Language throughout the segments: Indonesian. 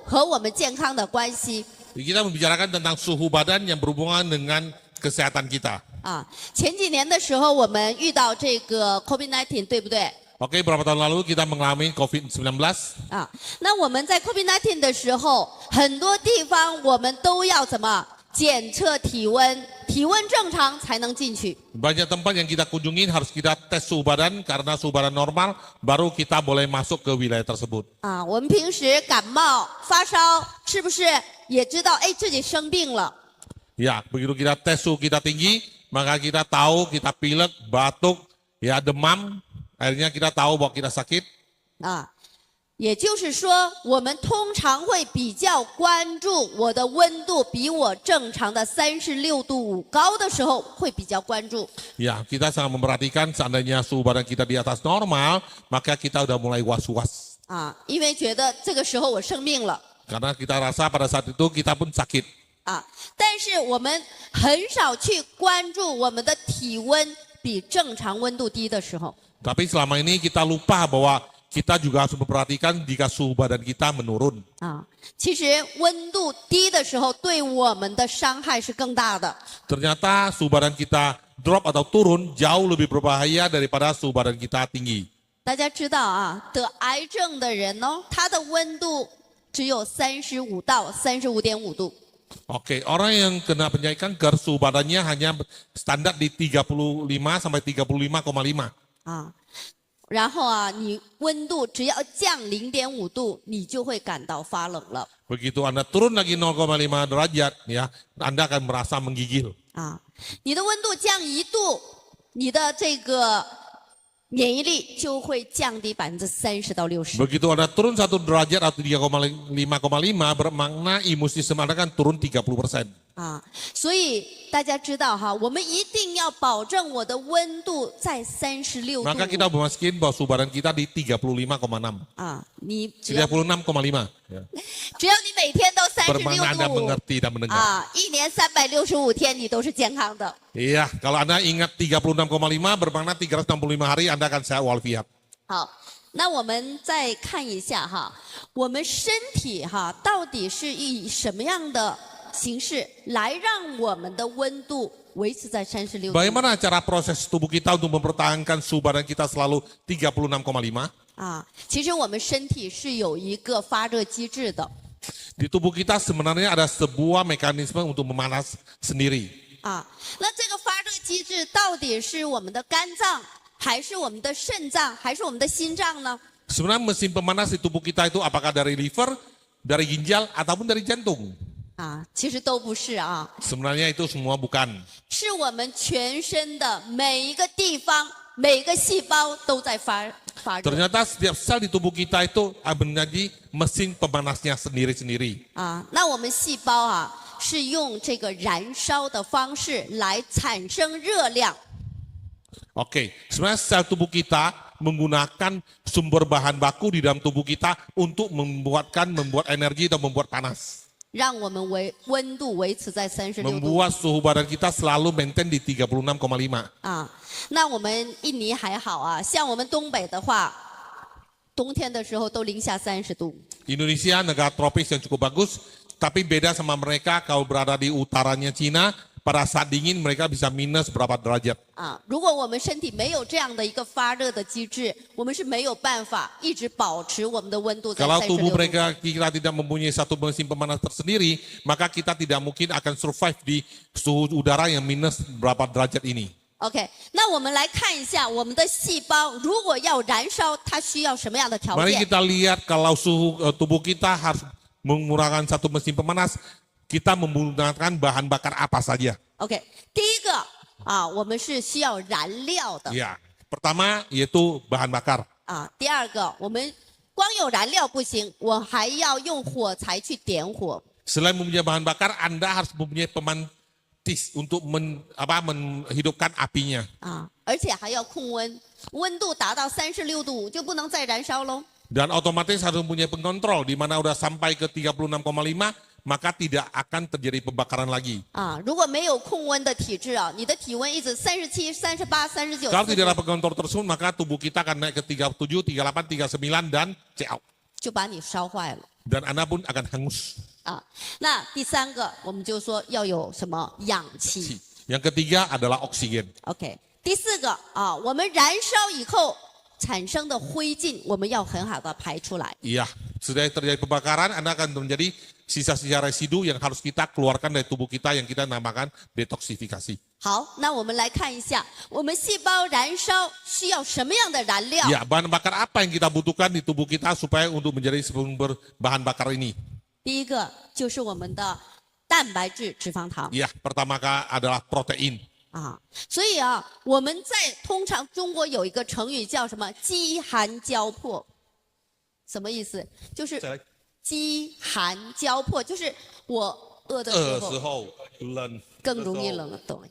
和我们健康的关系。 Kita membicarakan tentang suhu badan yang berhubungan dengan kesehatan kita. 前几年的时候，我们遇到这个 COVID-19， 对不对？ Oke, berapa tahun lalu kita mengalami COVID-19? 那我们在 COVID-19 的时候，很多地方我们都要怎么检测体温，体温正常才能进去。 Banyak tempat yang kita kunjungin harus kita tes suhu badan karena suhu badan normal baru kita boleh masuk ke wilayah tersebut. 我们平时感冒发烧，是不是也知道自己生病了？ Ya, begitu kita tes suhu kita tinggi, maka kita tahu kita pilek, batuk, ya demam, akhirnya kita tahu bahwa kita sakit. 也就是说，我们通常会比较关注我的温度比我正常的36.5度高的时候，会比较关注。 Ya, kita sangat memperhatikan seandainya suhu badan kita di atas normal, maka kita udah mulai was-was. 因为觉得这个时候我生病了。 Karena kita rasa pada saat itu kita pun sakit. 但是我们很少去关注我们的体温比正常温度低的时候。 Tapi selama ini kita lupa bahwa kita juga harus memperhatikan jika suhu badan kita menurun. 其实温度低的时候，对我们的伤害是更大的。 Ternyata suhu badan kita drop atau turun jauh lebih berbahaya daripada suhu badan kita tinggi. 大家知道得癌症的人他的温度只有35到35.5度。 Oke, orang yang kena penyakit kanker suhu badannya hanya standar di 35 sampai 35,5. 然后你温度只要降0.5度，你就会感到发冷了。 Begitu Anda turun lagi 0,5 derajat, ya, Anda akan merasa menggigil. 你的温度降1度，你的这个免疫力就会降低30%到60%。 Begitu Anda turun 1 derajat atau 3,5 bermakna imun sistem Anda kan turun 30%. 所以大家知道我们一定要保证我的温度在36度。 Maka kita memastikan bahwa suhu badan kita di 35,6. 你 36,5. Ya. 只要你每天都 Bermakna Anda 36度， mengerti dan mendengar. 一年365天你都是健康的。 Iya, kalau Anda ingat 36,5 bermakna 365 hari Anda akan sehat walafiat. 好，那我们再看一下我们身体到底是以什么样的形式来让我们的温度维持在36度？ Bagaimana cara proses tubuh kita untuk mempertahankan suhu badan kita selalu 36,5? 其实我们身体是有一个发热机制的。 Di tubuh kita sebenarnya ada sebuah mekanisme untuk memanas sendiri. 那这个发热机制到底是我们的肝脏，还是我们的肾脏，还是我们的心脏呢？ Sebenarnya mesin pemanas di tubuh kita itu apakah dari liver, dari ginjal, ataupun dari jantung? 其实都不是Sebenarnya itu semua bukan. 是我们全身的每一个地方、每个细胞都在发热。 Ternyata setiap sel di tubuh kita itu menjadi mesin pemanasnya sendiri-sendiri. 那我们细胞是用这个燃烧的方式来产生热量。 Oke, sebenarnya sel tubuh kita menggunakan sumber bahan baku di dalam tubuh kita untuk membuat energi dan membuat panas. 让我们温度维持在36度。 Membuat suhu badan kita selalu maintain di 36,5. 那我们印尼还好像我们东北的话，冬天的时候都零下30度。 Indonesia negara tropis yang cukup bagus, tapi beda sama mereka kalau berada di utaranya Cina, pada saat dingin mereka bisa minus berapa derajat. 如果我们身体没有这样的一个发热的机制，我们是没有办法一直保持我们的温度在 Kalau 36 tubuh 度。 mereka kita tidak mempunyai satu mesin pemanas tersendiri, maka kita tidak mungkin akan survive di suhu udara yang minus berapa derajat ini. OK， 那我们来看一下我们的细胞，如果要燃烧，它需要什么样的条 Mari 件？ kita lihat kalau suhu tubuh kita harus menggunakan satu mesin pemanas, kita menggunakan bahan bakar apa saja? OK， 第一个我们是需要燃料的。 Ya, pertama yaitu bahan bakar. 第二个，我们光有燃料不行，我还要用火柴去点火。 Selain mempunyai bahan bakar, Anda harus mempunyai pemantis untuk menghidupkan apinya. 而且还要控温，温度达到36.5度就不能再燃烧喽。 Dan otomatis harus mempunyai pengontrol, di mana udah sampai ke 36,5, maka tidak akan terjadi pembakaran lagi. 如果没有控温的体质你的体温一直37、38、39。 Kalau tidak ada pengontrol tersebut, maka tubuh kita akan naik ke 37, 38, 39 dan CO. 就把你烧坏了。dan Anda pun akan hangus. 啊。那第三个，我们就说要有什么氧气。 Yang ketiga adalah oksigen. OK，第四个啊，我们燃烧以后产生的灰烬，我们要很好的排出来。 Iya, sudah terjadi pembakaran, Anda akan menjadi sisa-sisa residu yang harus kita keluarkan dari tubuh kita yang kita namakan detoksifikasi. 好，那我们来看一下，我们细胞燃烧需要什么样的燃料？ Ya, bahan bakar apa yang kita butuhkan di tubuh kita supaya untuk menjadi sumber bahan bakar ini? 第一个就是我们的蛋白质脂肪糖 Ya, pertama adalah protein. 啊，所以啊，我们在通常中国有一个成语叫什么“饥寒交迫”，什么意思？就是饥寒交迫，就是我饿的时候更容易冷了，懂？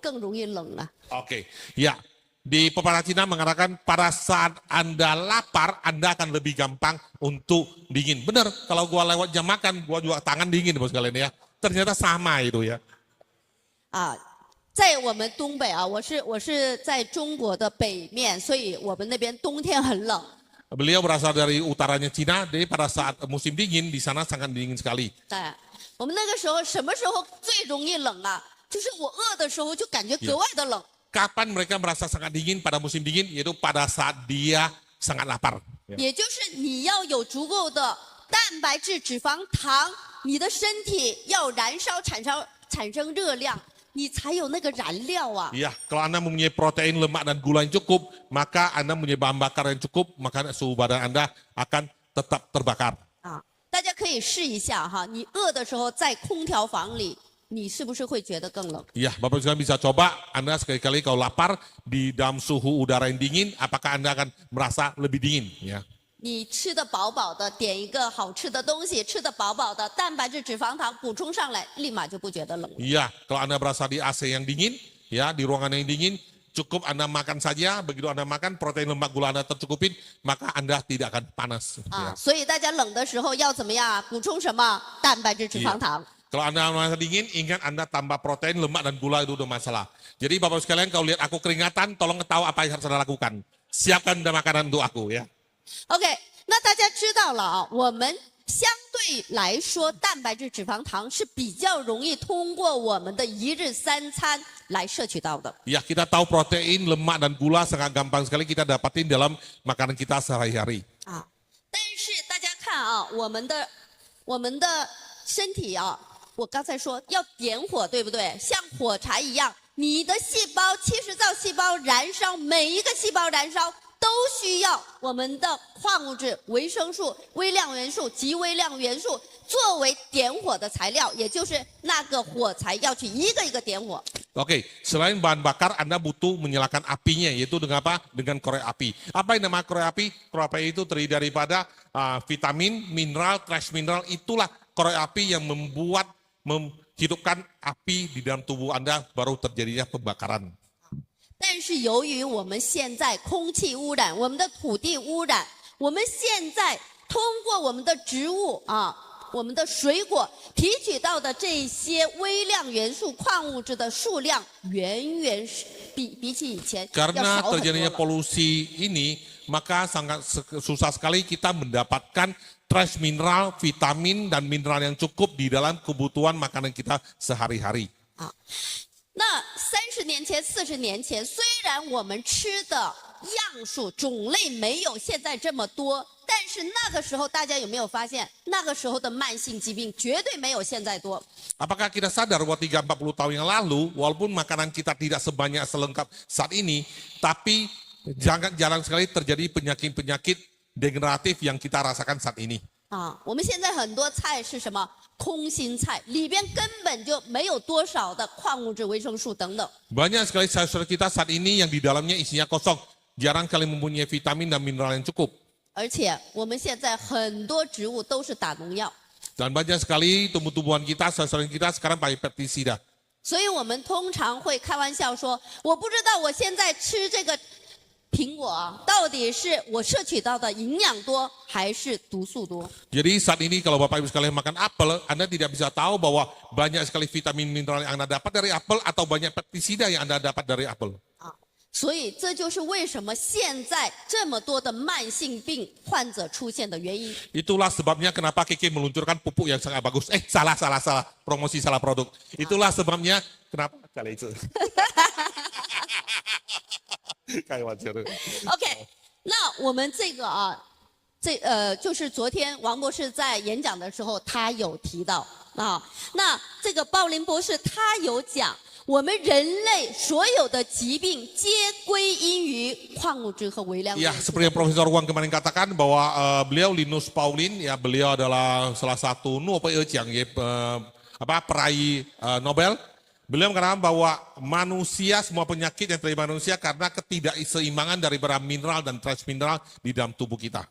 更容易冷了。 Oke, ya. Di pepatah Cina mengatakan pada saat Anda lapar, Anda akan lebih gampang untuk dingin. Benar, kalau gua lewat jam makan, gua juga tangan dingin, bos kalian ya. Ternyata sama itu ya. 啊，在我们东北啊，我是在中国的北面，所以我们那边冬天很冷。 Beliau berasal dari utaranya Cina, jadi pada saat musim dingin di sana sangat dingin sekali. 对，我们那个时候什么时候最容易冷啊？就是我饿的时候就感觉格外的冷。 Kapan mereka merasa sangat dingin pada musim dingin? Yaitu pada saat dia sangat lapar. 也就是你要有足够的蛋白质、脂肪糖，你的身体要燃烧产生热量，你才有那个燃料啊。 Iya, kalau Anda mempunyai protein, lemak, dan gula yang cukup, maka Anda mempunyai bahan bakar yang cukup, maka suhu badan Anda akan tetap terbakar. 啊，大家可以试一下哈，你饿的时候在空调房里，你是不是会觉得更冷？ Iya, Bapak sekalian bisa coba, Anda sekali-kali kalau lapar di dalam suhu udara yang dingin, apakah Anda akan merasa lebih dingin? Ya. 你吃得饱饱的，点一个好吃的东西，吃得饱饱的，蛋白质、脂肪糖补充上来，立马就不觉得冷了。 Iya, kalau Anda berasa di AC yang dingin, ya di ruangan yang dingin, cukup Anda makan saja, begitu Anda makan, protein lemak gula Anda tercukupin, maka Anda tidak akan panas. 啊， Ya. 所以大家冷的时候要怎么样啊？补充什么？蛋白质、脂肪糖。 Kalau Anda merasa dingin, ingat Anda tambah protein, lemak, dan gula itu udah masalah. Jadi Bapak sekalian kalau lihat aku keringatan, tolong tahu apa yang harus Anda lakukan. Siapkan makanan untuk aku ya. OK，那大家知道了啊，我们相对来说，蛋白质、脂肪糖是比较容易通过我们的一日三餐来摄取到的。 Ya, kita tahu protein, lemak, dan gula sangat gampang sekali kita dapatin dalam makanan kita sehari-hari. 啊，但是大家看啊，我们的身体啊，我刚才说要点火，对不对？像火柴一样，你的细胞70兆细胞燃烧，每一个细胞燃烧都需要我们的矿物质、维生素、微量元素、极微量元素作为点火的材料，也就是那个火柴要去一个一个点火。 Oke, selain bahan bakar, Anda butuh menyalakan apinya, yaitu dengan apa? Dengan korek api. Apa yang namanya korek api? Korek api itu terdiri daripada vitamin, mineral, trace mineral. Itulah korek api yang menghidupkan api di dalam tubuh Anda, baru terjadinya pembakaran. 但是由于我们现在空气污染、我们的土地污染，我们现在通过我们的植物啊、我们的水果提取到的这些微量元素、矿物质的数量，远远比起以前要 Karena 少很多 terjadinya 了。 polusi ini, maka sangat susah sekali kita mendapatkan trace mineral, vitamin, dan mineral yang cukup di dalam kebutuhan makanan kita sehari-hari. 那30年前、40年前，虽然我们吃的样数、种类没有现在这么多，但是那个时候大家有没有发现，那个时候的慢性疾病绝对没有现在多。 Apakah kita sadar bahwa 30-40 tahun yang lalu, walaupun makanan kita tidak sebanyak selengkap saat ini, tapi jarang sekali terjadi penyakit-penyakit degeneratif yang kita rasakan saat ini. 啊，我们现在很多菜是什么空心菜，里边根本就没有多少的矿物质、维生素等等。 Banyak sekali sayur kita saat ini yang di dalamnya isinya kosong, jarang kali mempunyai vitamin dan mineral yang cukup. 而且我们现在很多植物都是打农药， Dan banyak sekali tumbuh-tumbuhan kita, sayur kita sekarang pakai pestisida. 所以我们通常会开玩笑说，我不知道我现在吃这个苹果啊，到底是我摄取到的营养多还是毒素多？ Jadi saat ini kalau Bapak Ibu sekalian makan apel, Anda tidak bisa tahu bahwa banyak sekali vitamin mineral yang Anda dapat dari apel atau banyak pestisida yang Anda dapat dari apel. 啊，所以这就是为什么现在这么多的慢性病患者出现的原因。 Itulah sebabnya kenapa Kiki meluncurkan pupuk yang sangat bagus. Salah. Promosi salah produk. Itulah sebabnya kenapa kali itu. Kayak wajar. OK， 那我们这个就是昨天王博士在演讲的时候，他有提到啊，那这个鲍林博士他有讲。 我们人类所有的疾病皆归因于矿物质和微量元 Ya, 素。 seperti yang Profesor Wang kemarin katakan bahwa beliau Linus Pauling, ya beliau adalah salah satu Nobel yang peraih Nobel. Beliau mengatakan bahwa manusia semua penyakit yang terjadi manusia karena ketidakseimbangan daripada mineral dan trace mineral di dalam tubuh kita.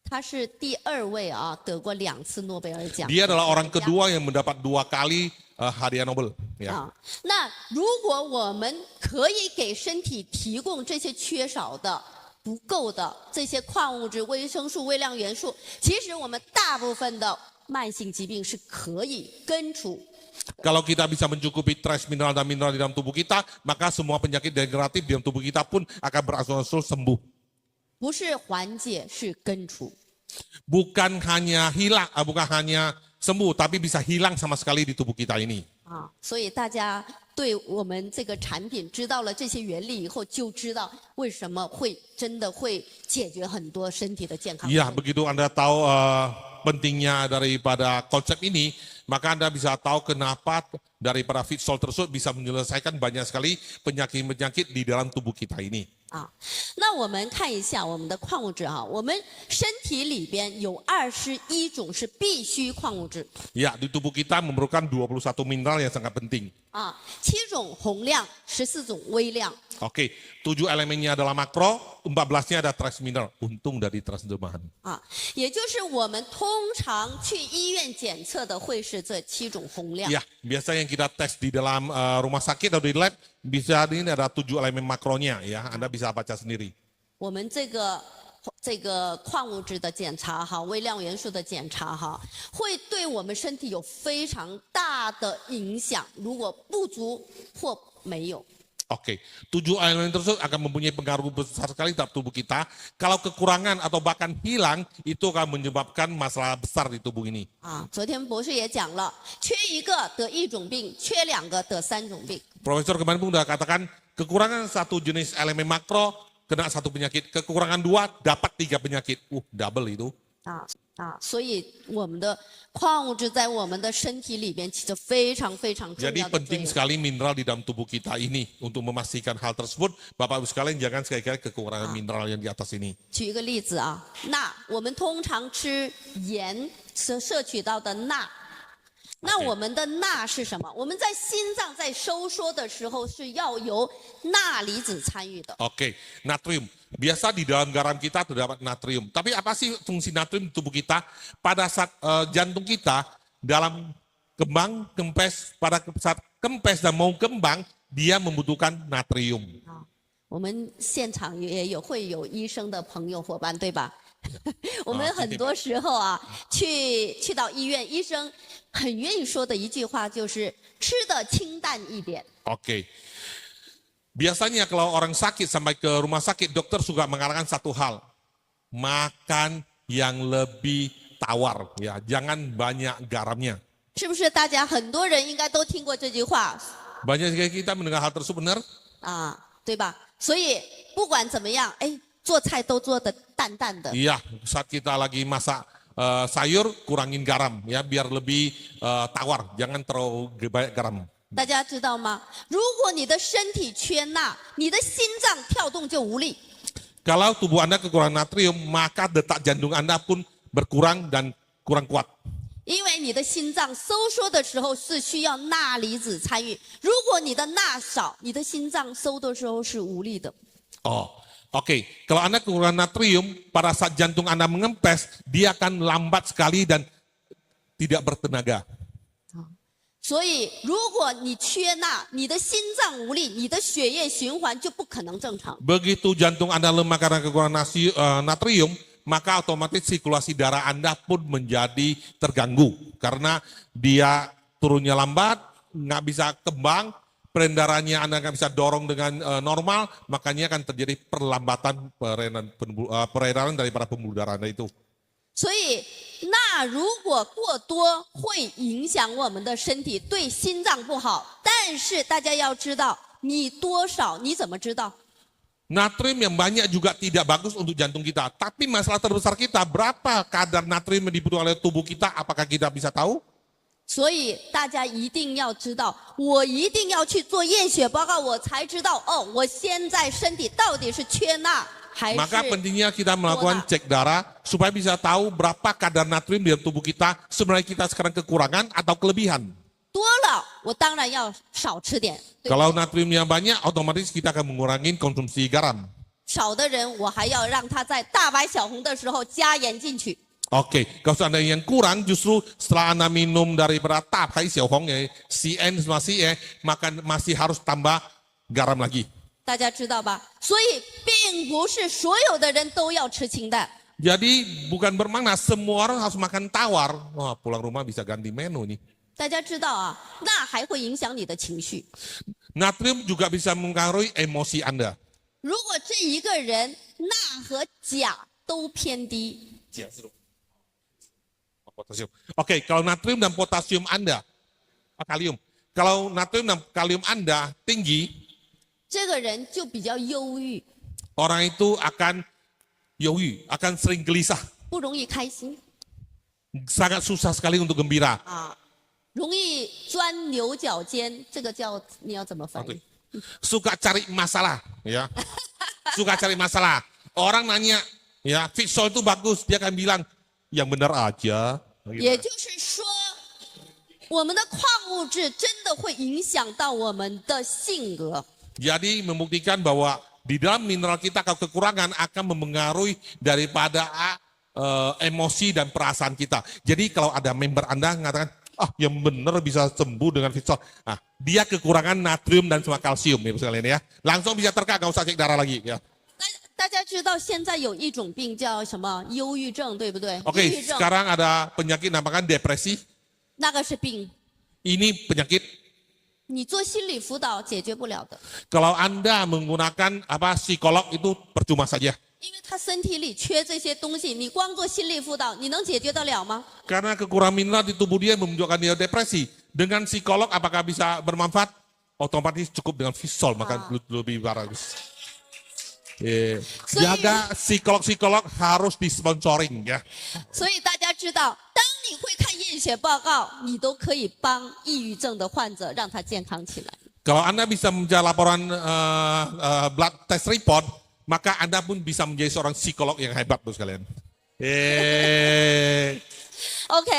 他是第2位得过2次诺贝尔奖。 Dia adalah orang kedua yang mendapat 2 kali hadiah Nobel. Ya. 那如果我们可以给身体提供这些缺少的、不够的这些矿物质、维生素、微量元素，其实我们大部分的慢性疾病是可以根除。 Kalau kita bisa mencukupi trace mineral dan mineral di dalam tubuh kita, maka semua penyakit degeneratif di dalam tubuh kita pun akan berangsur-angsur sembuh. 不是缓解，是根除。 Bukan hanya hilang, bukan hanya sembuh, tapi bisa hilang sama sekali di tubuh kita ini. 所以大家对我们这个产品知道了这些原理以后，就知道为什么会真的会解决很多身体的健康。 Iya, begitu Anda tahu pentingnya daripada konsep ini, maka Anda bisa tahu kenapa daripada Fitsol tersebut bisa menyelesaikan banyak sekali penyakit-penyakit di dalam tubuh kita ini. 那我们看一下我们的矿物质我们身体里边有21种是必需矿物质。 Ya, di tubuh kita memerlukan 21 mineral yang sangat penting. 7种宏量，14种微量。 Oke, 7 elemennya adalah makro, 14-nya ada trace mineral. Untung dari terjemahan. 也就是我们通常去医院检测的会是这7种宏量。 Ya, biasa yang kita tes di dalam rumah sakit atau di lab, bisa ini ada 7 elemen makronya ya, Anda bisa baca sendiri. 我们这个矿物质的检查微量元素的检查会对我们身体有非常大的影响。如果不足或没有。 Oke, 7 elemen tersebut akan mempunyai pengaruh besar sekali terhadap tubuh kita. Kalau kekurangan atau bahkan hilang, itu akan menyebabkan masalah besar di tubuh ini. 昨天博士也讲了，缺一个得1种病，缺2个得3种病。 Profesor kemarin pun sudah katakan, kekurangan 1 jenis elemen makro, kena 1 penyakit. Kekurangan 2, dapat 3 penyakit. Double itu. 所以我们的矿物质在我们的身体里边起着非常非常重要的 Jadi 作 penting 用。 sekali mineral di dalam tubuh kita ini. Untuk memastikan hal tersebut, Bapak Ibu sekalian jangan sekali-kali kekurangan mineral yang di atas ini. 举一个例子钠，我们通常吃盐摄取到的钠。 那我们的钠是什么？我们在心脏在收缩的时候是要由钠离子参与的。 Oke, natrium. Biasa di dalam garam kita terdapat natrium. Tapi apa sih fungsi natrium di tubuh kita? Pada saat jantung kita dalam kembang, kempes, pada saat kempes dan mau kembang, dia membutuhkan natrium. 我们现场也会有医生的朋友伙伴，对吧？我们很多时候去到医院，医生很愿意说的一句话就是吃的清淡一点。 Oke. Biasanya kalau orang sakit sampai ke rumah sakit, dokter suka mengatakan satu hal. Makan yang lebih tawar, ya, jangan banyak garamnya. 是不是大家很多人应该都听过这句话 Banyak sekali kita mendengar hal tersebut, benar? 对吧？所以不管怎么样，做菜都做的淡淡的。 Iya, saat kita lagi masak sayur, kurangin garam, ya, biar lebih tawar, jangan terlalu banyak garam. 大家知道吗？如果你的身体缺钠，你的心脏跳动就无力。 Kalau tubuh Anda kekurangan natrium, maka detak jantung Anda pun berkurang dan kurang kuat. 因为你的心脏收缩的时候是需要钠离子参与，如果你的钠少，你的心脏收的时候是无力的。 Oke. Kalau Anda kekurangan natrium, pada saat jantung Anda mengempes, dia akan lambat sekali dan tidak bertenaga. 所以，如果你缺钠，你的心脏无力，你的血液循环就不可能正常。 Begitu jantung Anda lemah karena kekurangan natrium, maka otomatis sirkulasi darah Anda pun menjadi terganggu. Karena dia turunnya lambat, nggak bisa kembang, peredarannya Anda nggak bisa dorong dengan normal, makanya akan terjadi perlambatan peredaran daripada pembuluh darah Anda itu. 所以钠如果过多会影响我们的身体，对心脏不好。但是大家要知道，你多少你怎么知道？ Natrium yang banyak juga tidak bagus untuk jantung kita. Tapi masalah terbesar kita, berapa kadar natrium yang dibutuhkan oleh tubuh kita, apakah kita bisa tahu? 所以大家一定要知道，我一定要去做验血报告，我才知道哦，我现在身体到底是缺钠还是 Maka pentingnya kita melakukan cek darah supaya bisa tahu berapa kadar natrium di dalam tubuh kita, sebenarnya kita sekarang kekurangan atau kelebihan. 多了，我当然要少吃点。对不对 Kalau natriumnya banyak, otomatis kita akan mengurangi konsumsi garam. 少的人，我还要让他在大白小红的时候加盐进去。 Oke, kalau seandainya yang kurang, justru setelah Anda minum daripada tapai xiaohong ya, CN masih maka masih harus tambah garam lagi. 大家知道吧？所以并不是所有的人都要吃清淡。 Jadi bukan bermakna semua orang harus makan tawar. Wah, pulang rumah bisa ganti menu nih. 大家知道啊，钠还会影响你的情绪。 Natrium juga bisa mempengaruhi emosi Anda. 如果这一个人钠和钾都偏低， Potasium. Oke, kalau natrium dan potasium Anda, kalium. Kalau natrium dan kalium Anda tinggi, 这个人就比较忧郁， orang itu akan yoyu, akan sering gelisah, 不容易开心 sangat susah sekali untuk gembira. 啊，容易钻牛角尖。这个叫你要怎么翻译？ Suka cari masalah, ya. Suka cari masalah. Orang nanya, ya, Fitsol itu bagus, dia akan bilang yang benar aja. 也就是说，我们的矿物质真的会影响到我们的性格。 Jadi membuktikan bahwa di dalam mineral kita kalau kekurangan akan mempengaruhi daripada emosi dan perasaan kita. Jadi kalau ada member Anda mengatakan, yang benar bisa sembuh dengan Fitsol. Nah, dia kekurangan natrium dan sama kalsium ya sekalian ya. Langsung bisa terka, nggak usah cek darah lagi ya. 大家知道现在有一种病叫什么忧郁症，对不对？ Oke, 忧郁症 sekarang ada penyakit namakan depresi. 那个是病， Ini penyakit 你做心理辅导解决不了的， kalau Anda menggunakan psikolog itu percuma saja. 因为他身体里缺这些东西，你光做心理辅导，你能解决得了吗？ Karena kekurangan mineral di tubuh dia menunjukkan dia depresi. Dengan psikolog apakah bisa bermanfaat? Otomatis cukup dengan Fitsol, maka lebih bagus. Jaga psikolog-psikolog harus disponsoring ya. 所以大家知道，当你会看验血报告，你都可以帮抑郁症的患者让他健康起来。 Kalau Anda bisa membaca laporan blood test report, maka Anda pun bisa menjadi seorang psikolog yang hebat tuh sekalian. OK，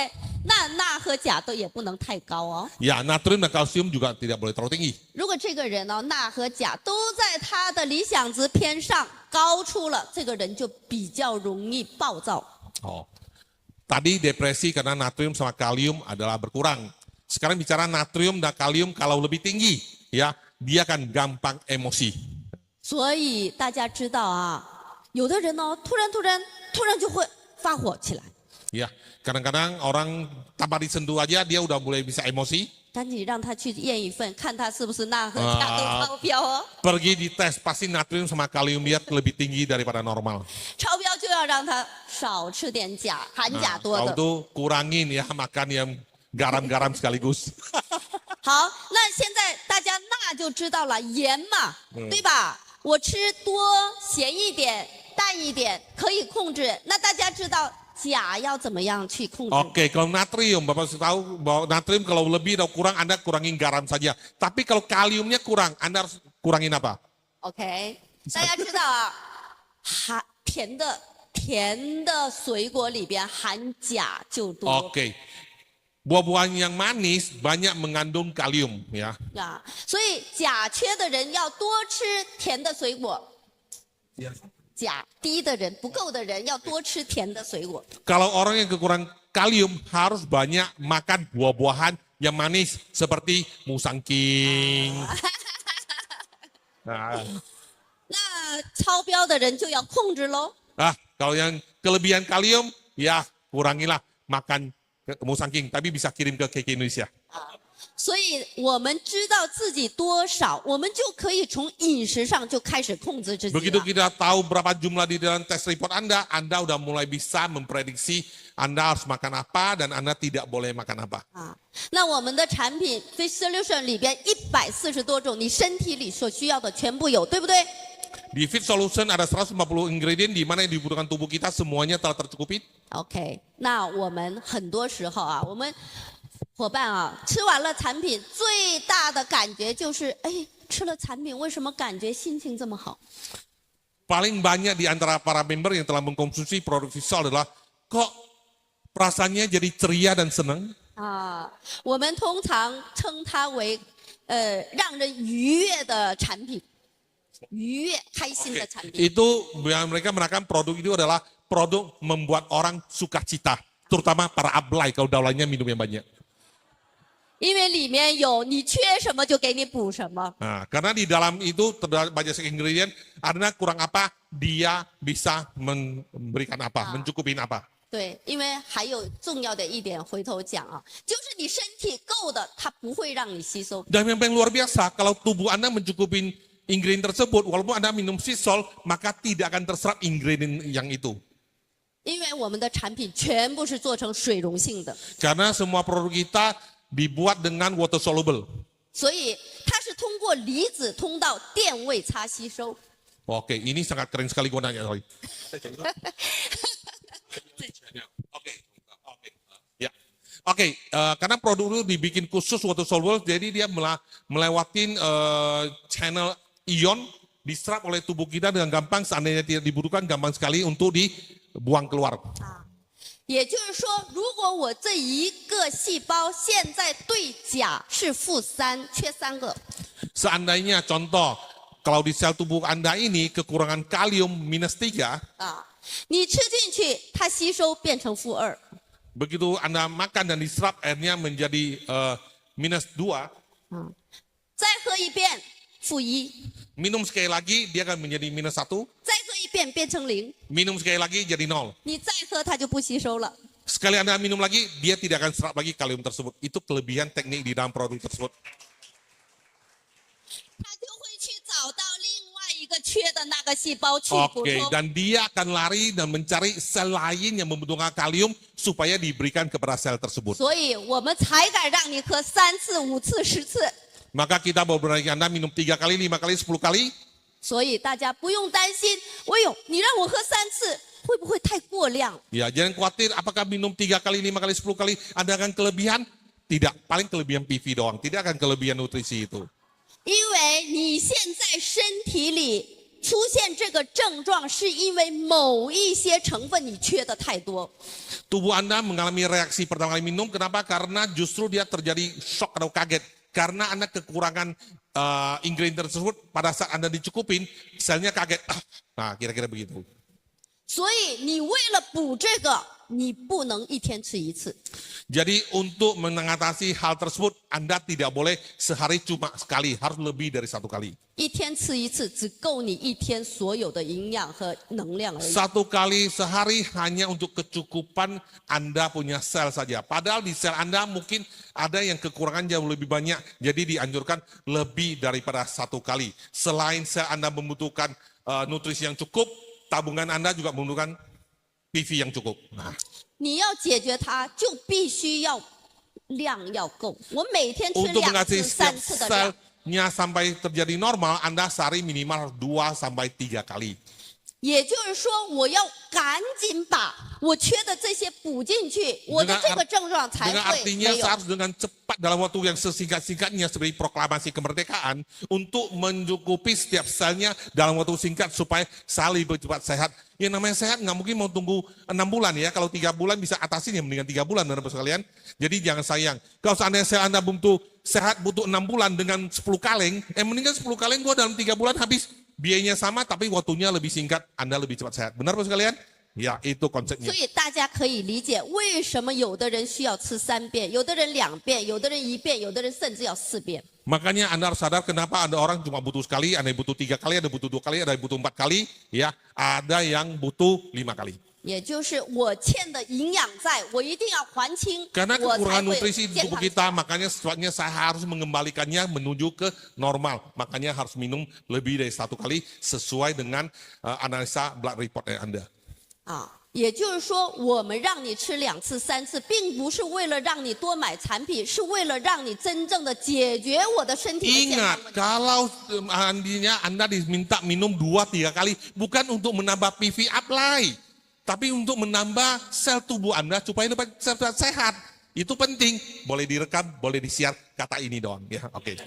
那钠和钾都也不能太高哦。 Ya, natrium dan kalsium juga tidak boleh terlalu tinggi. 如果这个人呢，钠和钾都在他的理想值偏上高出了，这个人就比较容易暴躁。 Oh. Tadi depresi karena natrium sama kalium adalah berkurang. Sekarang bicara natrium dan kalium kalau lebih tinggi, ya, dia akan gampang emosi. 所以大家知道啊，有的人呢，突然就会发火起来。 Ya, kadang-kadang orang tanpa disentuh aja dia udah mulai bisa emosi. 赶紧让他去验一份，看他是不是钠和钾都超标哦。 Pergi dites, pasti natrium sama kalium dia lebih tinggi daripada normal. 超标就要让他少吃点钾，含钾多 Kalau 的。 itu kurangin ya makan yang garam-garam sekaligus. 好，那现在大家钠就知道了，盐嘛，对吧？我吃多咸一点、淡一点可以控制。那大家知道钾要怎么样去控制？ Oke, kalau natrium, Bapak harus tahu bahwa natrium kalau lebih atau kurang Anda kurangin garam saja. Tapi kalau kaliumnya kurang, Anda harus kurangin apa? OK， 大家知道啊，甜的水果里边含钾就多。 Oke, buah-buahan yang manis banyak mengandung kalium ya. 啊，所以钾缺的人要多吃甜的水果。钾低的人不够的人要多吃甜的水果。 Kalau orang yang kekurangan kalium harus banyak makan buah-buahan yang manis seperti musangking. Nah, 那超标的人就要控制喽。 kalau yang kelebihan kalium ya kurangilah makan musangking, tapi bisa kirim ke KK Indonesia. 所以我们知道自己多少，我们就可以从饮食上就开始控制自己 Begitu 了。 kita tahu berapa jumlah di dalam tes report Anda udah mulai bisa memprediksi Anda harus makan apa dan Anda tidak boleh makan apa. 那我们的产品 Fish Solution 里边140多种，你身体里所需要的全部有，对不对？ Di Fit Solution ada 150 ingredient di mana yang dibutuhkan tubuh kita semuanya telah tercukupi. OK， 那我们很多时候啊，我们伙伴啊，吃完了产品，最大的感觉就是，哎，吃了产品为什么感觉心情这么好？ Paling banyak di antara para member yang telah mengkonsumsi produk Visual adalah kok perasaannya jadi ceria dan senang. 我们通常称它为让人愉悦的产品，愉悦、开心的产品。 Itu mereka menerangkan produk itu adalah produk membuat orang sukacita, terutama para ablay kalau daulanya minum yang banyak. 因为里面有你缺什么就给你补什么。 Nah, karena di dalam itu terdapat banyak ingredient, Anda kurang apa, dia bisa memberikan apa, mencukupin apa. 对，因为还有重要的一点，回头讲啊，就是你身体够的，它不会让你吸收。 Dan yang paling luar biasa, kalau tubuh Anda mencukupin ingredient tersebut, walaupun Anda minum Sisol, maka tidak akan terserap ingredient yang itu. 因为我们的产品全部是做成水溶性的， Karena semua produk kita dibuat dengan water soluble. 所以它是通过离子通道电位差吸收。 Oke, ini sangat keren sekali gua nanya, sorry. Oke, karena produk itu dibikin khusus water soluble, jadi dia melewatin channel ion, diserap oleh tubuh kita dengan gampang, seandainya tidak dibutuhkan, gampang sekali untuk dibuang keluar. 也就是说，如果我这一个细胞现在对钾是-3，缺3个， Seandainya contoh, kalau di sel tubuh Anda ini kekurangan kalium -3, 你吃进去，它吸收变成-2。 begitu Anda makan dan diserap, airnya menjadi -2, 再喝一遍-1， minum sekali lagi dia akan menjadi -1, 再喝一遍变成0， minum sekali lagi jadi 0. 你再喝它就不吸收了。 Sekali Anda minum lagi, dia tidak akan serap lagi kalium tersebut. Itu kelebihan teknik di dalam produk tersebut. 它就会去找到另外一个缺的那个细胞去补 Oke, 充。 dan dia akan lari dan mencari sel lain yang membutuhkan kalium supaya diberikan kepada sel tersebut. 所以我们才敢让你喝3次、5次、10次。 Maka kita baru berani Anda minum 3 kali, 5 kali, 10 kali. 所以大家不用担心，哎呦，你让我喝3次，会不会太过量？ Ya, jangan khawatir apakah minum 3 kali, 5 kali, 10 kali Anda akan kelebihan? Tidak, paling kelebihan PV doang, tidak akan kelebihan nutrisi itu. 因为你现在身体里出现这个症状，是因为某一些成分你缺的太多。 Tubuh Anda mengalami reaksi pertama kali minum, kenapa? Karena justru dia terjadi shock atau kaget. Karena Anda kekurangan ingredient tersebut, pada saat Anda dicukupin, selnya kaget. Nah, kira-kira begitu. 所以你为了补这个，你不能一天吃1次。 Jadi untuk mengatasi hal tersebut, Anda tidak boleh sehari cuma sekali, harus lebih dari 1 kali. 一天吃1次，只够你一天所有的营养和能量而已。 1 kali sehari hanya untuk kecukupan Anda punya sel saja. Padahal di sel Anda mungkin ada yang kekurangan jauh lebih banyak. Jadi dianjurkan lebih daripada 1 kali. Selain sel Anda membutuhkan nutrisi yang cukup, tabungan Anda juga membutuhkan PV yang cukup. Nah, 你要解决它，就必须要量要够。我每天吃 untuk 2 mengatasi 次、 setiap 3次的量。 selnya sampai terjadi normal, Anda sehari minimal 2 sampai 3 kali. 也就是说，我要赶紧把我缺的这些补进去，我的这个症状才 Dengan 会 artinya 没有。 saya harus dengan cepat dalam waktu yang sesingkat-singkatnya seperti proklamasi kemerdekaan untuk mencukupi setiap selnya dalam waktu singkat supaya saya lebih cepat sehat. Yang namanya sehat nggak mungkin mau tunggu 6 bulan ya. Kalau 3 bulan bisa atasin ya mendingan 3 bulan Bapak sekalian. Jadi jangan sayang. Kalau seandainya sel Anda butuh sehat butuh 6 bulan dengan 10 kaleng, mendingan 10 kaleng gua dalam 3 bulan habis. Biayanya sama tapi waktunya lebih singkat, Anda lebih cepat sehat. Benar Bapak sekalian? Ya, itu konsepnya. 所以大家可以理解为什么有的人需要吃3遍，有的人2遍，有的人1遍，有的人甚至要4遍。 Makanya Anda harus sadar kenapa ada orang cuma butuh sekali, ada yang butuh 3 kali, ada yang butuh 2 kali, ada yang butuh 4 kali, ya, ada yang butuh 5 kali. 也就是我欠的营养债，我一定要还清， Karena 我才 kekurangan 会 nutrisi di 健 tubuh 康。 kita, makanya secepatnya saya harus mengembalikannya menuju ke normal. Makanya harus minum lebih dari 1 kali sesuai dengan analisa blood report Anda. 啊，也就是说，我们让你吃2次、3次，并不是为了让你多买产品，是为了让你真正的解决我的身体的健康 Ingat, 问题。 kalau Anda diminta minum 2-3 kali, bukan untuk menambah PV apply, tapi untuk menambah sel tubuh Anda supaya dapat sehat. Itu penting. Boleh direkam, boleh di-share, kata ini doang. Ya, oke.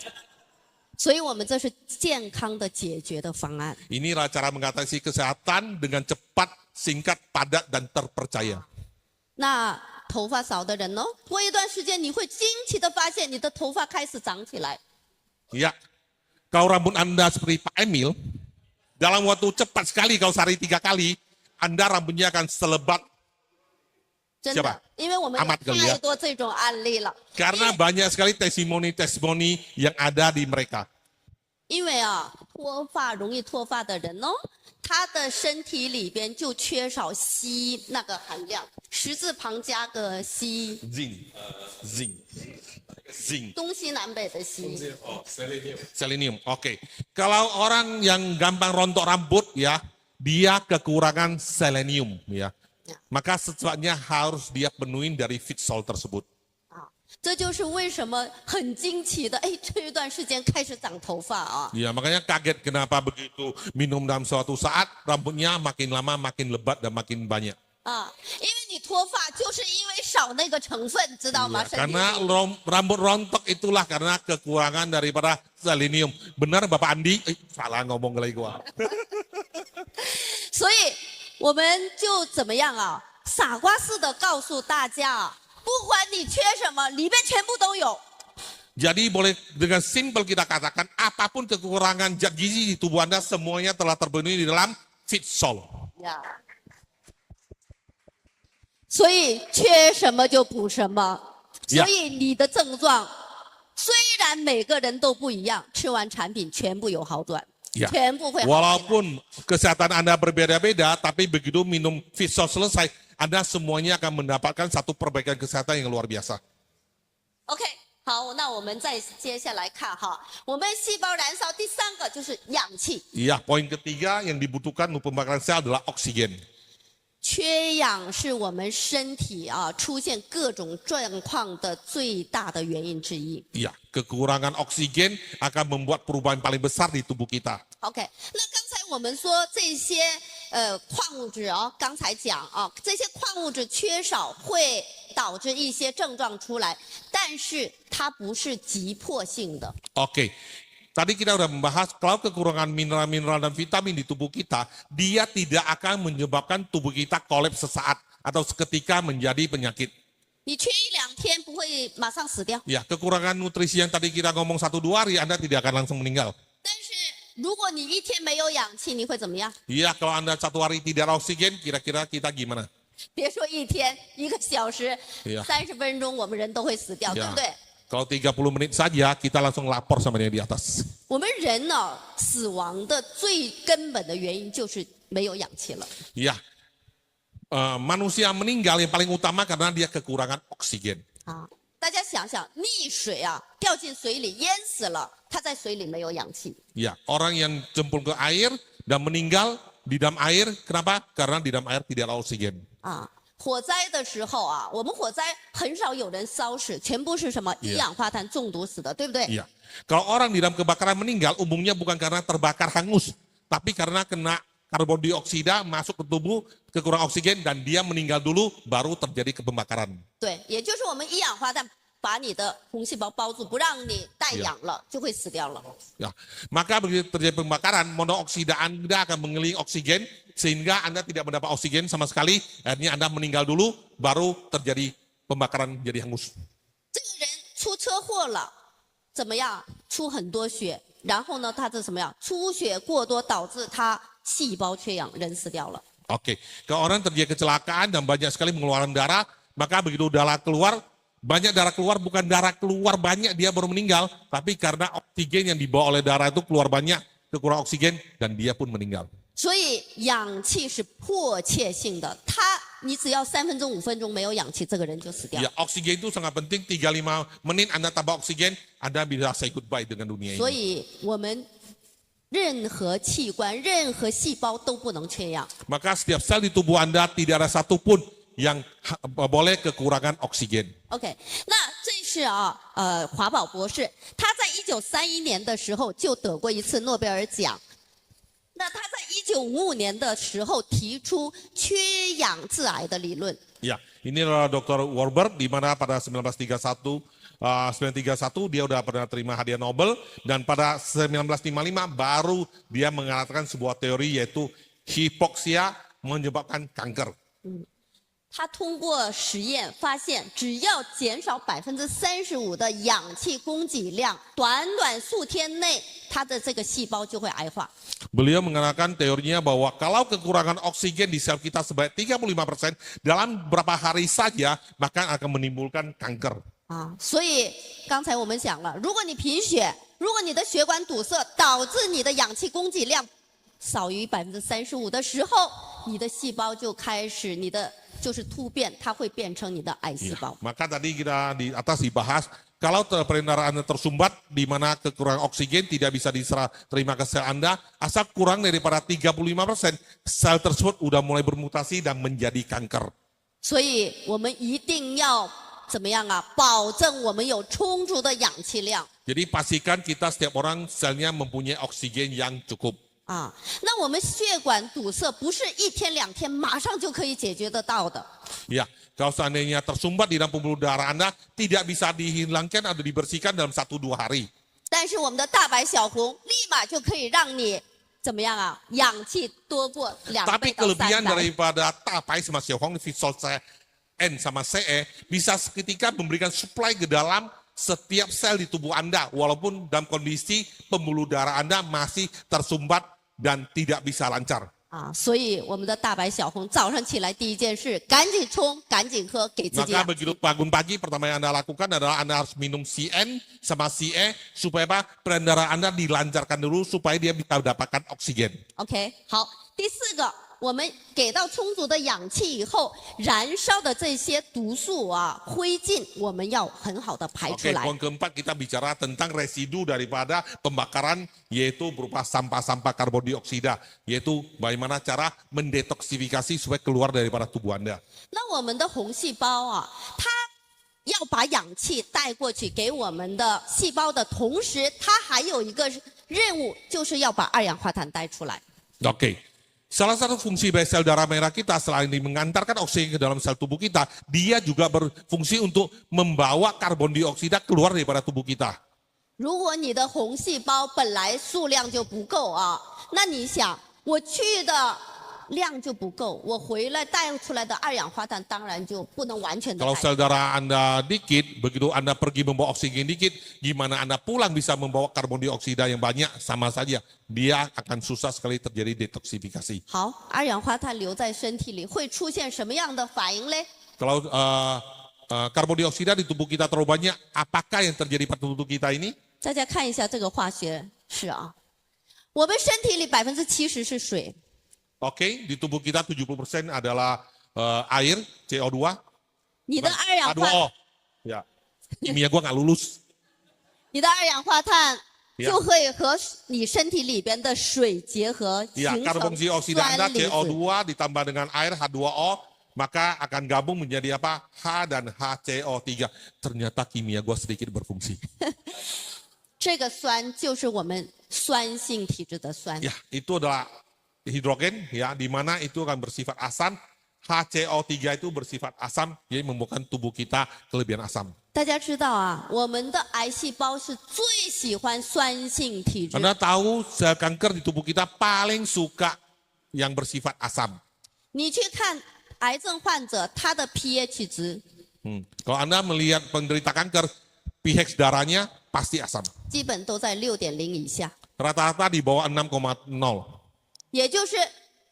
所以我们这是健康的解决的方案。 Inilah cara mengatasi kesehatan dengan cepat, singkat, padat, dan terpercaya. 那头发少的人呢，过一段时间你会惊奇的发现你的头发开始长起来。 Ya, kalau rambut Anda seperti Pak Emil, dalam waktu cepat sekali, kalau sehari 3 kali, Anda rambutnya akan selebat. 真 Siapa? 的，因为我们 Ahmad 有 kali ya. 太多这种案例了。 Karena banyak sekali testimoni-testimoni yang ada di mereka. 因为啊，容易脱发的人呢，他的身体里边就缺少硒那个含量，十字旁加个硒， Zinc. 东西南北的硒。 Selenium. Oke. Kalau orang yang gampang rontok rambut ya, dia kekurangan selenium ya. Maka secepatnya harus dia penuhin dari Fitsol tersebut. 啊，这就是为什么很惊奇的，哎，这一段时间开始长头发啊。 Ya, makanya kaget kenapa begitu minum dalam suatu saat rambutnya makin lama makin lebat dan makin banyak. 啊，因为你脱发就是因为少那个成分，知道吗？ Ya, 身体 karena 里 rambut rontok itulah karena kekurangan daripada selenium. Benar Bapak Andi? Salah ngomong lagi gua. 所以我们就怎么样啊？傻瓜似的告诉大家啊，不管你缺什么，里边全部都有。 Jadi boleh dengan simpel kita katakan apapun kekurangan zat gizi di tubuh Anda semuanya telah terpenuhi di dalam Fitsol. 呀，所以缺什么就补什么。呀所以你的症状虽然每个人都不一样，吃完产品全部有好转， Ya. 全部会好起来。 Walaupun kesehatan Anda berbeda-beda, tapi begitu minum Fitsol selesai, Anda semuanya akan mendapatkan satu perbaikan kesehatan yang luar biasa. OK， 好，那我们再接下来看哈，我们细胞燃烧第3个就是氧气。 Iya, poin ketiga yang dibutuhkan untuk pembakaran sel adalah oksigen. 缺氧是我们身体啊出现各种状况的最大的原因之一。 Iya, kekurangan oksigen akan membuat perubahan paling besar di tubuh kita. OK， 那刚才我们说这些矿物质啊，刚才讲啊，这些矿物质缺少会导致一些症状出来，但是它不是急迫性的。 Oke, tadi kita sudah membahas kalau kekurangan mineral-mineral dan vitamin di tubuh kita, dia tidak akan menyebabkan tubuh kita kolaps sesaat atau seketika menjadi penyakit. 你缺1-2天不会马上死掉， Ya, kekurangan nutrisi yang tadi kita ngomong 1-2 hari, Anda tidak akan langsung meninggal. 但是如果你1天没有氧气，你会怎么样？ Iya, kalau Anda 1 hari tidak ada oksigen, kira-kira kita gimana? 别说1天，1个小时、 Iya. 30分钟，我们人都会死掉，对 Ya. 不对？ Kalau 30 menit saja, kita langsung lapor sama dia di atas. 我们人呢，死亡的最根本的原因就是没有氧气了。 Ya, manusia meninggal yang paling utama karena dia kekurangan oksigen. 啊，大家想想，溺水啊，掉进水里淹死了，他在水里没有氧气。 Ya, orang yang cemplung ke air dan meninggal di dalam air, kenapa? Karena di dalam air tidak ada oksigen. 啊，火灾的时候啊，我们火灾很少有人烧死，全部是什么一氧化碳中毒死的，对不对？ Iya. Kalau orang di dalam kebakaran meninggal, umumnya bukan karena terbakar hangus, tapi karena kena karbon dioksida masuk ke tubuh, kekurangan oksigen, dan dia meninggal dulu, baru terjadi pembakaran. 对，也就是我们一氧化碳把你的红细胞包住，不让你带氧了，就会死掉了。 Ya. Maka begitu terjadi pembakaran, monoksida Anda akan mengelilingi oksigen, sehingga Anda tidak mendapat oksigen sama sekali, akhirnya Anda meninggal dulu, baru terjadi pembakaran jadi hangus. 这个人出车祸了，怎么样？出很多血，然后呢，他是什么样？出血过多导致他细胞缺氧，人死掉了。 Oke, kalau orang terjadi kecelakaan dan banyak sekali mengeluarkan darah, maka begitu darah keluar, banyak darah keluar, bukan darah keluar banyak dia baru meninggal, tapi karena oksigen yang dibawa oleh darah itu keluar banyak, kekurangan oksigen, dan dia pun meninggal. 所以氧气是迫切性的，它你只要3分钟、5分钟没有氧气，这个人就死掉。 Ya, oksigen itu sangat penting. 3-5 menit Anda tambah oksigen, Anda bisa say goodbye dengan dunia 所 ini. 以我们任何器官、任何细胞都不能缺氧。 Maka setiap sel di tubuh Anda tidak ada satupun yang boleh kekurangan oksigen. OK， 那这是华宝博士，他在1931年的时候就得过一次诺贝尔奖。那他在1955年的时候提出缺氧致癌的理论。 Ya, ini adalah Dr. Warburg di mana pada 1931 dia udah pernah terima hadiah Nobel dan pada 1955 baru dia mengatakan sebuah teori yaitu hipoksia menyebabkan kanker. 他通过实验发现，只要减少35%的氧气供给量，短数天内，它的这个细胞就会癌化。 Beliau mengatakan teorinya bahwa kalau kekurangan oksigen di sel kita sebanyak 35% dalam beberapa hari saja, maka akan menimbulkan kanker. 所以刚才我们讲了，如果你贫血，如果你的血管堵塞，导致你的氧气供给量少于35%的时候，你的细胞就开始你的就是突变，它会变成你的癌细胞。 Maka tadi kita di atas dibahas kalau peredaran Anda tersumbat di mana kekurangan oksigen tidak bisa diterima ke sel Anda, asal kurang daripada 35%, sel tersebut udah mulai bermutasi dan menjadi kanker. 所以我们一定要怎么样保证我们有充足的氧气量。 Jadi pastikan kita setiap orang selnya mempunyai oksigen yang cukup. 那我们血管堵塞不是1天2天马上就可以解决得到的。 Ya, kalau seandainya tersumbat di dalam pembuluh darah Anda, tidak bisa dihilangkan atau dibersihkan dalam 1-2 hari. 但是我们的大白小红立马就可以让你怎么样氧气多过2 Tapi 倍到3 kelebihan 倍。 daripada tapai sama siohong, Visol N sama CE, bisa seketika memberikan suplai ke dalam setiap sel di tubuh Anda, walaupun dalam kondisi pembuluh darah Anda masih tersumbat dan tidak bisa lancar. 所以我们的大白小红早上起来第一件事，赶紧冲，赶紧喝，给自己 Maka 氧。 begitu bangun pagi, pertama yang Anda lakukan adalah Anda harus minum CN sama CE supaya apa? Peredaran Anda dilancarkan dulu supaya dia bisa mendapatkan oksigen. OK， 好，第4个，我们给到充足的氧气以后，燃烧的这些毒素灰烬，我们要很好的排出 Oke, 来。 poin keempat kita bicara tentang residu daripada pembakaran yaitu berupa sampah-sampah karbon dioksida, yaitu bagaimana cara mendetoksifikasi supaya keluar daripada tubuh Anda. 那我们的红细胞它要把氧气带过去给我们的细胞的同时，它还有一个任务，就是要把二氧化碳带出来。 Oke. Salah satu fungsi dari sel darah merah kita selain mengantarkan oksigen ke dalam sel tubuh kita, dia juga berfungsi untuk membawa karbon dioksida keluar daripada tubuh kita. 如果你的红细胞本来数量就不够那你想，我去的量就不够，我回来带出来的二氧化碳当然就不能完全的 Kalau 带。 sel darah Anda dikit, begitu Anda pergi membawa oksigen dikit, gimana Anda pulang bisa membawa karbon dioksida yang banyak, sama saja. Dia akan susah sekali terjadi detoksifikasi. 好，二氧化碳留在身体里会出现什么样的反应嘞？ Kalau karbon dioksida di tubuh kita terlalu banyak, apakah yang terjadi pada tubuh kita ini? 大家看一下这个化学式我们身体里70%是水， Oke, di tubuh kita 70% adalah air, CO2, 你的二氧化 H2O. Ya, kimia gua nggak lulus. 你的二氧化碳 Ya. 就会和你身体里边的水结合， Ya, 形 karbon 成 dioksida Anda 酸离子。 CO2 ditambah dengan air H2O, maka akan gabung menjadi apa? H dan HCO3. Ternyata kimia gua sedikit berfungsi. 这个酸就是我们酸性体质的酸。 Ya, itu adalah hidrogen, ya, di mana itu akan bersifat asam. HCO3 itu bersifat asam, jadi membuatkan tubuh kita kelebihan asam. 大家知道我们的癌细胞是最喜欢酸性体质。 Anda tahu sel kanker di tubuh kita paling suka yang bersifat asam. 你去看癌症患者，他的 pH 值 Kalau Anda melihat penderita kanker, pH darahnya pasti asam. 基本都在6.0以下， Rata-rata di bawah 6,0. 也就是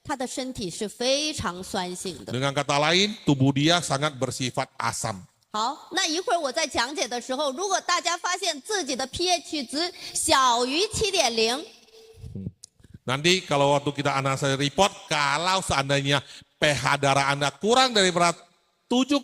他的身体是非常酸性的。 Dengan kata lain, tubuh dia sangat bersifat asam. 好，那一会儿我在讲解的时候，如果大家发现自己的 pH 值小于7.0， Nanti kalau waktu kita analisa report, kalau seandainya pH darah Anda kurang daripada 7,0,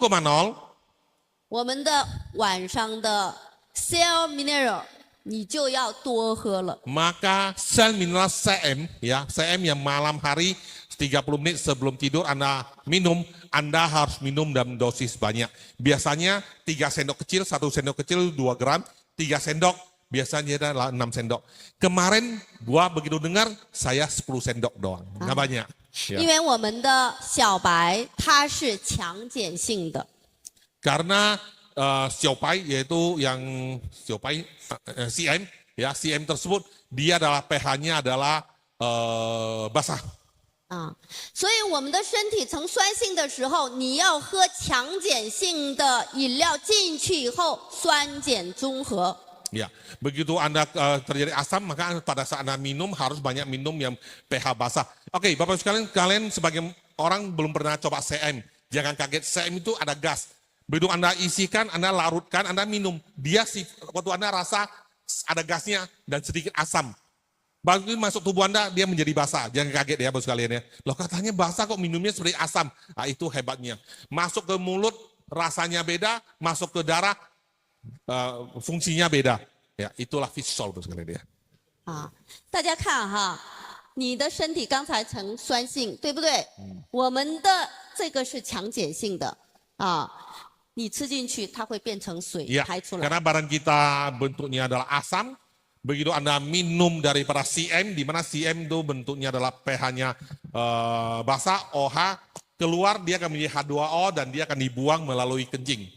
我们的晚上的 cell mineral 你就要多喝了。 maka sel mineral CM, ya, CM yang malam hari 30 menit sebelum tidur Anda minum, Anda harus minum dalam dosis banyak. Biasanya 3 sendok kecil, 1 sendok kecil 2 gram, 3 sendok, biasanya adalah 6 sendok. Kemarin gua begitu dengar, saya 10 sendok doang, nggak banyak. 因为我们的小白它是强碱性的， Karena siopai yaitu yang siopai CM, ya CM tersebut dia adalah pH-nya adalah basah. 所以我们的身体呈酸性的时候，你要喝强碱性的饮料进去以后，酸碱中和。 Ya, begitu Anda terjadi asam, maka pada saat Anda minum harus banyak minum yang pH basah. Oke, Bapak sekalian, kalian sebagai orang belum pernah coba CM, jangan kaget. CM itu ada gas. Begitu Anda isikan, Anda larutkan, Anda minum. Dia waktu Anda rasa ada gasnya dan sedikit asam. Begitu masuk tubuh Anda, dia menjadi basah. Jangan kaget ya, Bapak sekalian ya. Loh katanya basah kok minumnya seperti asam. Nah, itu hebatnya. Masuk ke mulut, rasanya beda. Masuk ke darah, fungsinya beda. Ya, itulah fisol Bapak sekalian ya. 大家看哈，你的身体刚才呈酸性，对不对？我们的这个是强碱性的你吃进去它会变成水 Ya, 排出来。 karena barang kita bentuknya adalah asam, begitu Anda minum daripada CM, di mana CM itu bentuknya adalah pH-nya basah, OH, keluar dia akan menjadi H2O dan dia akan dibuang melalui kencing.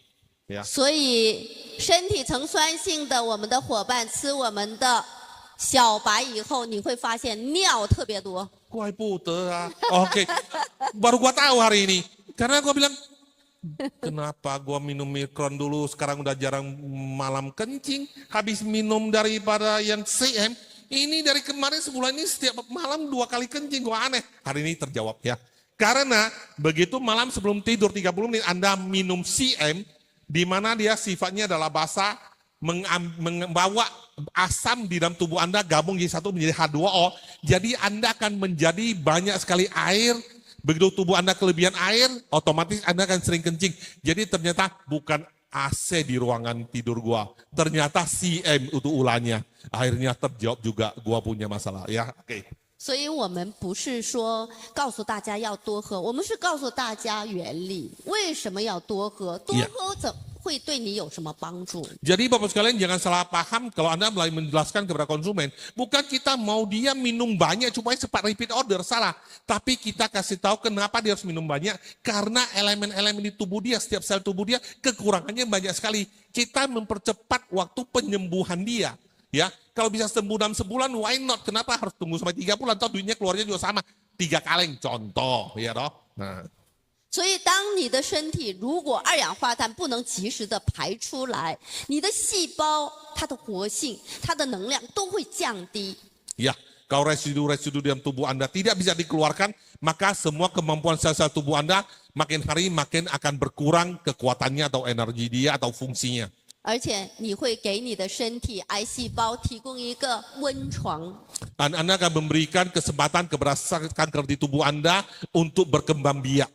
Ya. 所以身体呈酸性的我们的伙伴吃我们的小白以后，你会发现尿特别多。 Wah puter. Oke, baru gua tahu hari ini. Karena gua bilang, kenapa gua minum Mikron dulu, sekarang udah jarang malam kencing, habis minum daripada yang CM, ini dari kemarin sebulan ini setiap malam 2 kali kencing, gua aneh. Hari ini terjawab ya. Karena begitu malam sebelum tidur 30 menit Anda minum CM, di mana dia sifatnya adalah basah, membawa asam di dalam tubuh Anda gabung jadi satu menjadi H2O. Jadi Anda akan menjadi banyak sekali air. Begitu tubuh Anda kelebihan air, otomatis Anda akan sering kencing. Jadi ternyata bukan AC di ruangan tidur gua. Ternyata CM itu ulahnya. Akhirnya terjawab juga gua punya masalah ya. Oke. 所以我们不是说告诉大家要多喝，我们是告诉大家原理，为什么要多喝？多喝会对你有什么帮助？ Jadi Bapak sekalian jangan salah paham kalau Anda mulai menjelaskan kepada konsumen. Bukan kita mau dia minum banyak supaya cepat repeat order, salah. Tapi kita kasih tahu kenapa dia harus minum banyak. Karena elemen-elemen di tubuh dia, setiap sel tubuh dia kekurangannya banyak sekali. Kita mempercepat waktu penyembuhan dia. Ya, kalau bisa sembuh dalam sebulan, why not? Kenapa harus tunggu sampai 3 bulan? Atau duitnya keluarnya juga sama. 3 kaleng, contoh. Ya toh? Nah. 所以，当你的身体如果二氧化碳不能及时的排出来，你的细胞它的活性、它的能量都会降低。 Ya, kalau residu-residu dalam tubuh Anda tidak bisa dikeluarkan, maka semua kemampuan sel-sel tubuh Anda makin hari makin akan berkurang kekuatannya atau energi dia atau fungsinya. 而且你会给你的身体癌细胞提供一个温床。 Dan Anda akan memberikan kesempatan kepada kanker di tubuh Anda untuk berkembang biak.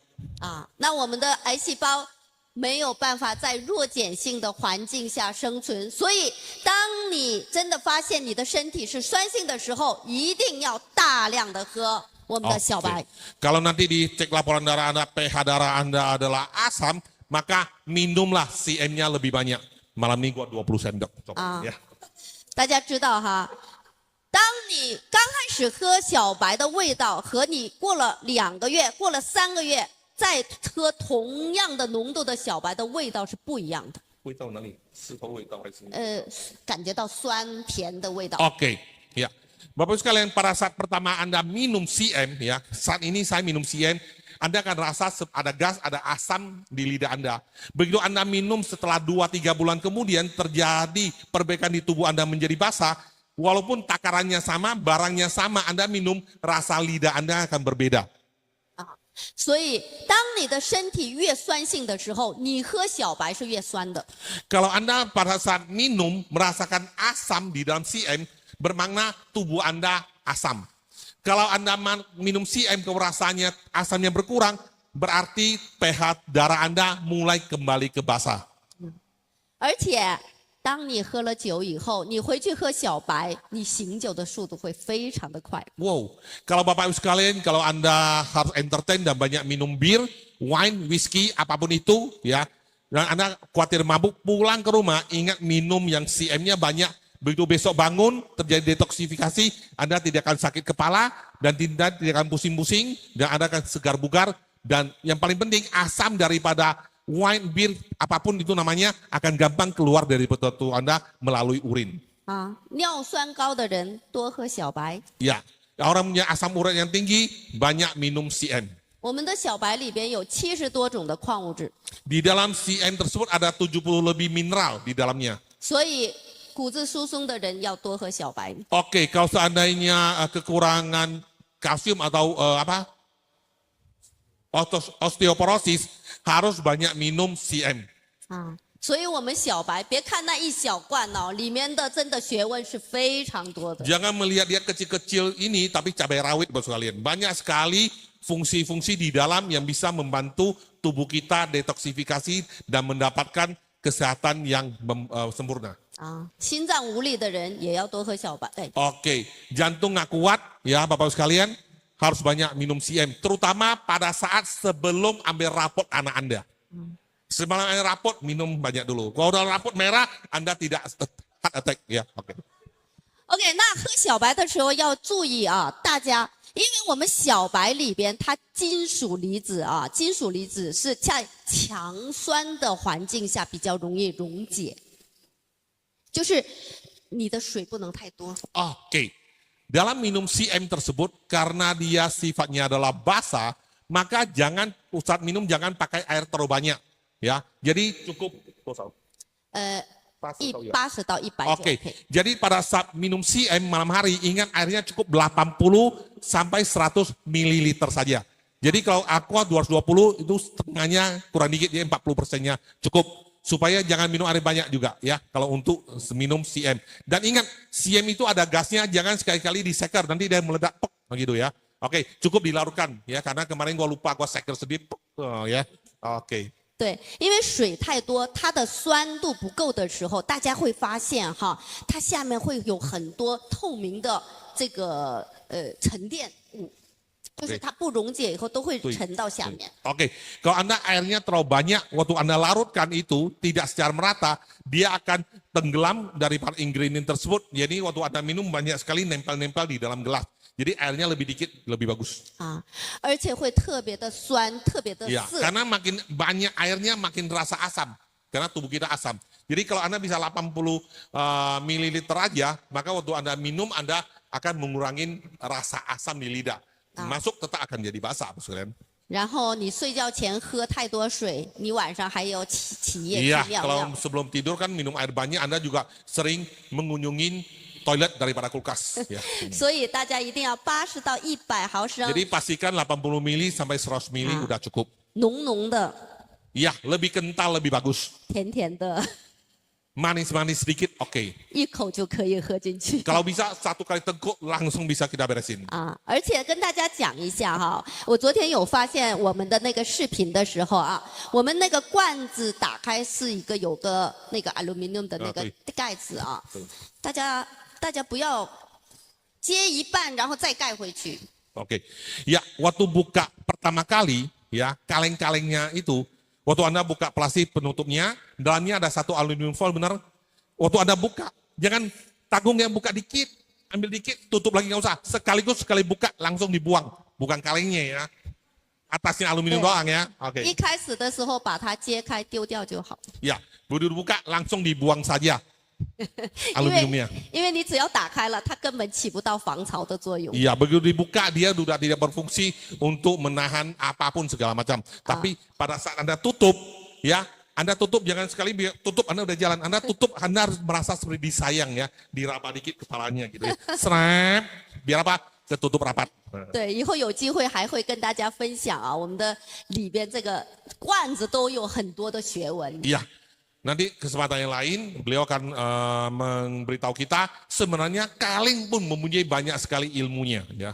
那我们的癌细胞没有办法在弱碱性的环境下生存，所以当你真的发现你的身体是酸性的时候，一定要大量的喝我们的小白。 Kalau nanti dicek laporan darah Anda, pH darah Anda adalah asam, maka minumlah CM-nya lebih banyak. Malam ini gua 20 sendok. Coba, ya. 大家知道哈，当你刚开始喝小白的味道和你过了2个月、过了3个月再喝同样的浓度的小白的味道是不一样的。味道哪里？石头味道还是？感觉到酸甜的味道。 Oke, ya. Bapak sekalian, pada saat pertama Anda minum CM, ya, saat ini saya minum CM, Anda akan rasa ada gas, ada asam di lidah Anda. Begitu Anda minum setelah 2-3 bulan kemudian terjadi perbaikan di tubuh Anda menjadi basah, walaupun takarannya sama, barangnya sama, Anda minum, rasa lidah Anda akan berbeda. 所以，当你的身体越酸性的时候，你喝小白是越酸的。 Kalau Anda pada saat minum merasakan asam di dalam CM, bermakna tubuh Anda asam. Kalau Anda minum CM kalau rasanya asamnya berkurang, berarti pH darah Anda mulai kembali ke basah. 而且，当你喝了酒以后，你回去喝小白，你醒酒的速度会非常的快。 Wow, kalau Bapak Ibu sekalian, kalau Anda harus entertain dan banyak minum bir, wine, whisky, apapun itu, ya, dan Anda khawatir mabuk, pulang ke rumah, ingat minum yang CM-nya banyak. Begitu besok bangun, terjadi detoksifikasi, Anda tidak akan sakit kepala, dan tidak akan pusing-pusing, dan Anda akan segar bugar, dan yang paling penting, asam daripada wine, bir, apapun itu namanya, akan gampang keluar dari tubuh Anda melalui urin. 啊，尿酸高的人多喝小白。 Ya, orang punya asam urat yang tinggi, banyak minum CM. 我们的小白里边有70多种的矿物质， Di dalam CM tersebut ada 70 lebih mineral di dalamnya. 所以骨质疏松的人要多喝小白。 Oke, kalau seandainya kekurangan kalsium atau osteoporosis, harus banyak minum CM. 啊，所以我们小白，别看那一小罐哦，里面的真的学问是非常多的。 Jangan melihat dia kecil-kecil ini, tapi cabai rawit buat sekalian. Banyak sekali fungsi-fungsi di dalam yang bisa membantu tubuh kita detoksifikasi dan mendapatkan kesehatan yang sempurna. 啊，心脏无力的人也要多喝小白。哎， Oke, jantung nggak kuat, ya Bapak Ibu sekalian, harus banyak minum CM. Terutama pada saat sebelum ambil rapot anak Anda. Sebelum ambil rapot, minum banyak dulu. Kalau udah rapot merah, Anda tidak heart attack. Ya, oke. OK，那喝小白的时候要注意啊，大家，因为我们小白里边它金属离子啊，金属离子是在强酸的环境下比较容易溶解，就是你的水不能太多。 Oke, dalam minum CM tersebut, karena dia sifatnya adalah basah, maka saat minum jangan pakai air terlalu banyak. Ya, jadi cukup 多少？ 80到100 Oke, jadi pada saat minum CM malam hari, ingat airnya cukup 80 sampai 100 ml saja. Jadi kalau aqua 220 itu setengahnya kurang dikit, ya 40%-nya cukup. Supaya jangan minum air banyak juga ya, kalau untuk minum CM. Dan ingat, CM itu ada gasnya, jangan sekali-kali diseker, nanti dia meledak, begitu ya. Oke, cukup dilarutkan ya, karena kemarin gua lupa, gua seker sedikit, ya. Oke. 对，因为水太多，它的酸度不够的时候，大家会发现哈，它下面会有很多透明的这个沉淀物，就是它不溶解以后都会沉到下面。 Oke, kalau Anda airnya terlalu banyak, waktu Anda larutkan itu tidak secara merata, dia akan tenggelam dari part ingredient tersebut. Jadi waktu Anda minum banyak sekali nempel-nempel di dalam gelas. Jadi airnya lebih dikit, lebih bagus. 啊，而且会特别的酸，特别的 Ya, 涩。 karena makin banyak airnya makin terasa asam. Karena tubuh kita asam. Jadi kalau Anda bisa 80 ml aja, maka waktu Anda minum, Anda akan mengurangi rasa asam di lidah. Masuk tetap akan jadi basah, Saudara. 然后你睡觉前喝太多水，你晚上还有起夜 Iya, 去尿 kalau 尿。 sebelum tidur kan minum air banyak, Anda juga sering mengunjungi toilet daripada kulkas. Ya. 所以大家一定要80到100毫升， Jadi pastikan 80 mili sampai 100 mili udah cukup. 浓浓的、 Iya, lebih kental, lebih bagus. 甜甜的， Manis-manis sedikit, oke. 一口就可以喝进去。 Kalau bisa satu kali teguk langsung bisa kita beresin. 啊，而且跟大家讲一下哈，我昨天有发现我们的那个视频的时候啊，我们那个罐子打开是一个有个那个 aluminium 的那个盖子啊，大家不要接一半然后再盖回去。 Oke. Ya, waktu buka pertama kali, ya, kaleng-kalengnya itu, waktu Anda buka plastik penutupnya, dalamnya ada satu aluminium foil, benar? Waktu Anda buka, jangan tanggung yang buka dikit, ambil dikit, tutup lagi, nggak usah. Sekali buka, langsung dibuang. Bukan kalengnya ya. Atasnya aluminium doang ya. Oke. 一开始的时候把它揭开丢掉就好， Ya, begitu dibuka, langsung dibuang saja 因为 aluminiumnya. 因为你只要打开了，它根本起不到防潮的作用。 Iya, begitu dibuka dia sudah tidak berfungsi untuk menahan apapun segala macam. Tapi pada saat Anda tutup, ya, Anda tutup jangan sekali tutup Anda udah jalan. Anda tutup Anda harus merasa seperti disayang ya, diraba dikit kepalanya gitu ya. Serap, biar apa? Ketutup rapat. 对，以后有机会还会跟大家分享啊，我们的里边这个罐子都有很多的学问。 Iya. Nanti kesempatan yang lain beliau akan memberitahu kita sebenarnya kaleng pun mempunyai banyak sekali ilmunya ya.